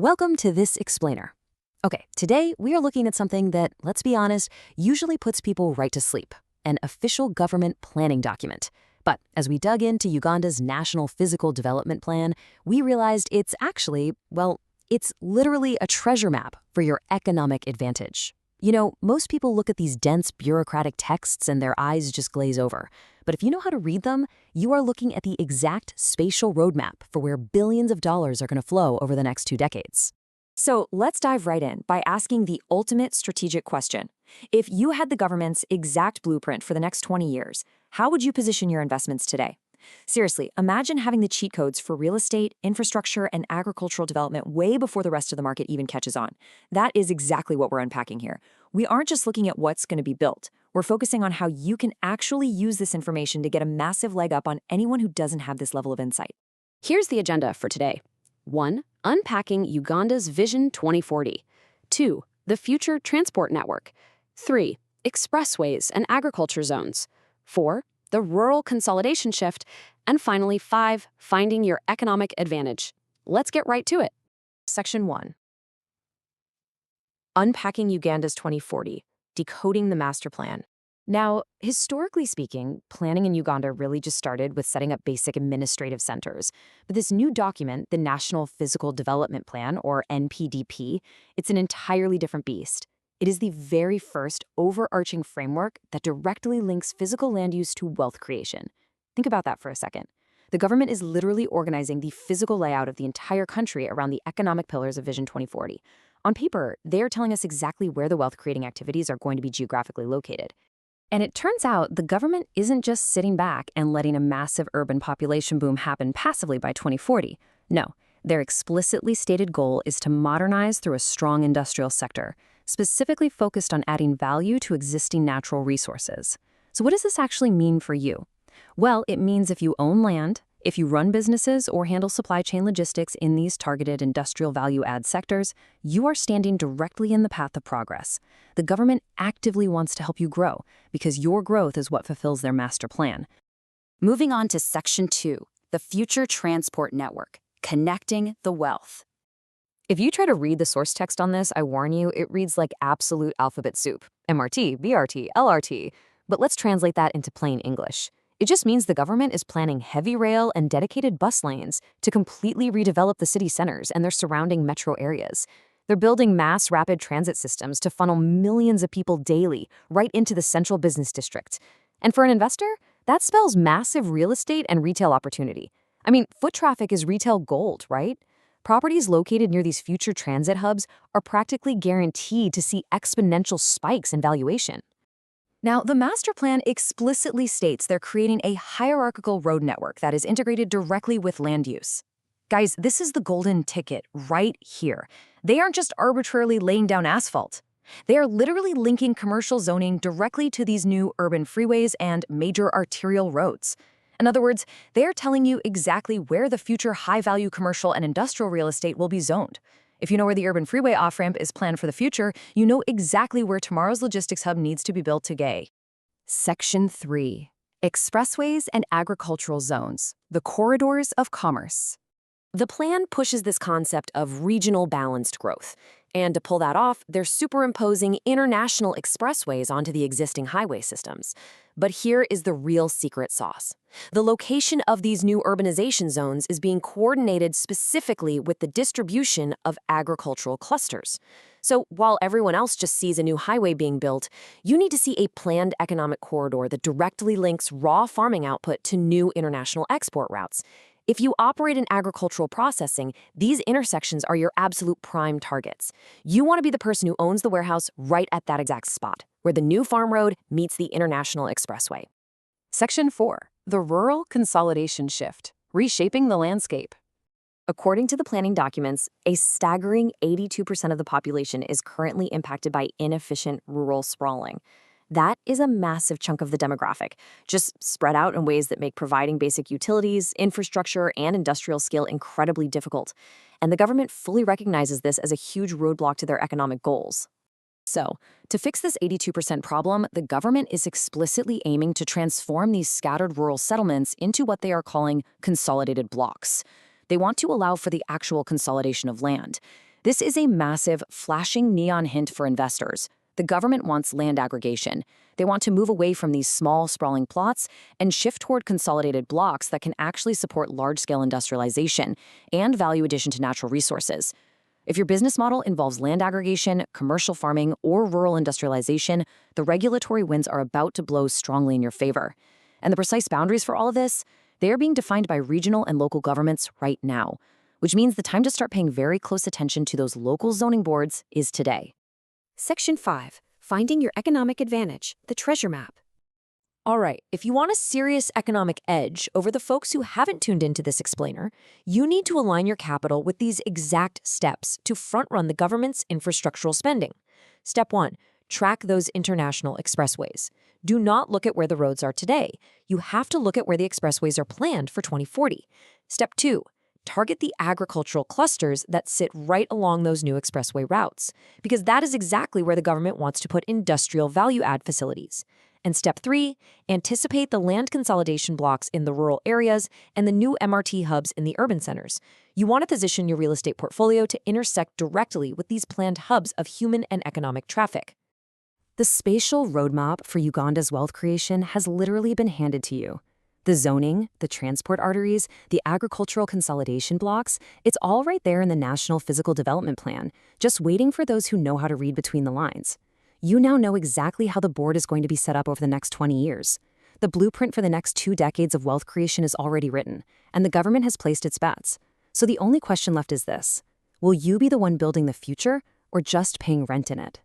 Welcome to This Explainer. Okay, today we are looking at something that, let's be honest, usually puts people right to sleep, an official government planning document. But as we dug into Uganda's National Physical Development Plan, we realized it's actually, well, it's literally a treasure map for your economic advantage. You know, most people look at these dense bureaucratic texts and their eyes just glaze over. But if you know how to read them, you are looking at the exact spatial roadmap for where billions of dollars are going to flow over the next 2 decades. So let's dive right in by asking the ultimate strategic question. If you had the government's exact blueprint for the next 20 years, how would you position your investments today? Seriously, imagine having the cheat codes for real estate, infrastructure, and agricultural development way before the rest of the market even catches on. That is exactly what we're unpacking here. We aren't just looking at what's going to be built. We're focusing on how you can actually use this information to get a massive leg up on anyone who doesn't have this level of insight. Here's the agenda for today. 1. Unpacking Uganda's Vision 2040. 2. The Future Transport Network. 3. Expressways and agriculture zones. 4. The rural consolidation shift. And finally, 5. Finding your economic advantage. Let's get right to it. Section 1. Unpacking Uganda's 2040. Decoding the master plan. Now, historically speaking, planning in Uganda really just started with setting up basic administrative centers. But this new document, the National Physical Development Plan, or NPDP, it's an entirely different beast. It is the very first overarching framework that directly links physical land use to wealth creation. Think about that for a second. The government is literally organizing the physical layout of the entire country around the economic pillars of Vision 2040. On paper, they are telling us exactly where the wealth-creating activities are going to be geographically located. And it turns out the government isn't just sitting back and letting a massive urban population boom happen passively by 2040. No, their explicitly stated goal is to modernize through a strong industrial sector, specifically focused on adding value to existing natural resources. So what does this actually mean for you? Well, it means if you own land, if you run businesses or handle supply chain logistics in these targeted industrial value-add sectors, you are standing directly in the path of progress. The government actively wants to help you grow because your growth is what fulfills their master plan. Moving on to Section 2, the Future Transport Network, Connecting the Wealth. If you try to read the source text on this, I warn you, it reads like absolute alphabet soup. MRT, BRT, LRT. But let's translate that into plain English. It just means the government is planning heavy rail and dedicated bus lanes to completely redevelop the city centers and their surrounding metro areas. They're building mass rapid transit systems to funnel millions of people daily right into the central business district. And for an investor, that spells massive real estate and retail opportunity. I mean, foot traffic is retail gold, right? Properties located near these future transit hubs are practically guaranteed to see exponential spikes in valuation. Now, the master plan explicitly states they're creating a hierarchical road network that is integrated directly with land use. Guys, this is the golden ticket right here. They aren't just arbitrarily laying down asphalt. They are literally linking commercial zoning directly to these new urban freeways and major arterial roads. In other words, they are telling you exactly where the future high-value commercial and industrial real estate will be zoned. If you know where the urban freeway off-ramp is planned for the future, you know exactly where tomorrow's logistics hub needs to be built today. Section 3. Expressways and agricultural zones, the corridors of commerce. The plan pushes this concept of regional balanced growth. And to pull that off, they're superimposing international expressways onto the existing highway systems. But here is the real secret sauce. The location of these new urbanization zones is being coordinated specifically with the distribution of agricultural clusters. So while everyone else just sees a new highway being built, you need to see a planned economic corridor that directly links raw farming output to new international export routes. If you operate in agricultural processing, these intersections are your absolute prime targets. You want to be the person who owns the warehouse right at that exact spot, where the new farm road meets the international expressway. Section 4. The Rural Consolidation Shift, Reshaping the Landscape. According to the planning documents, a staggering 82% of the population is currently impacted by inefficient rural sprawling. That is a massive chunk of the demographic, just spread out in ways that make providing basic utilities, infrastructure, and industrial scale incredibly difficult. And the government fully recognizes this as a huge roadblock to their economic goals. So, to fix this 82% problem, the government is explicitly aiming to transform these scattered rural settlements into what they are calling consolidated blocks. They want to allow for the actual consolidation of land. This is a massive, flashing neon hint for investors. The government wants land aggregation. They want to move away from these small, sprawling plots and shift toward consolidated blocks that can actually support large-scale industrialization and value addition to natural resources. If your business model involves land aggregation, commercial farming, or rural industrialization, the regulatory winds are about to blow strongly in your favor. And the precise boundaries for all of this, they are being defined by regional and local governments right now, which means the time to start paying very close attention to those local zoning boards is today. Section 5. Finding your economic advantage, the treasure map. All right, if you want a serious economic edge over the folks who haven't tuned into this explainer, you need to align your capital with these exact steps to front-run the government's infrastructural spending. Step 1. Track those international expressways. Do not look at where the roads are today. You have to look at where the expressways are planned for 2040. Step 2. Target the agricultural clusters that sit right along those new expressway routes, because that is exactly where the government wants to put industrial value-add facilities. And step 3, anticipate the land consolidation blocks in the rural areas and the new MRT hubs in the urban centers. You want to position your real estate portfolio to intersect directly with these planned hubs of human and economic traffic. The spatial roadmap for Uganda's wealth creation has literally been handed to you. The zoning, the transport arteries, the agricultural consolidation blocks, it's all right there in the National Physical Development Plan, just waiting for those who know how to read between the lines. You now know exactly how the board is going to be set up over the next 20 years. The blueprint for the next 2 decades of wealth creation is already written, and the government has placed its bets. So the only question left is this: will you be the one building the future or just paying rent in it?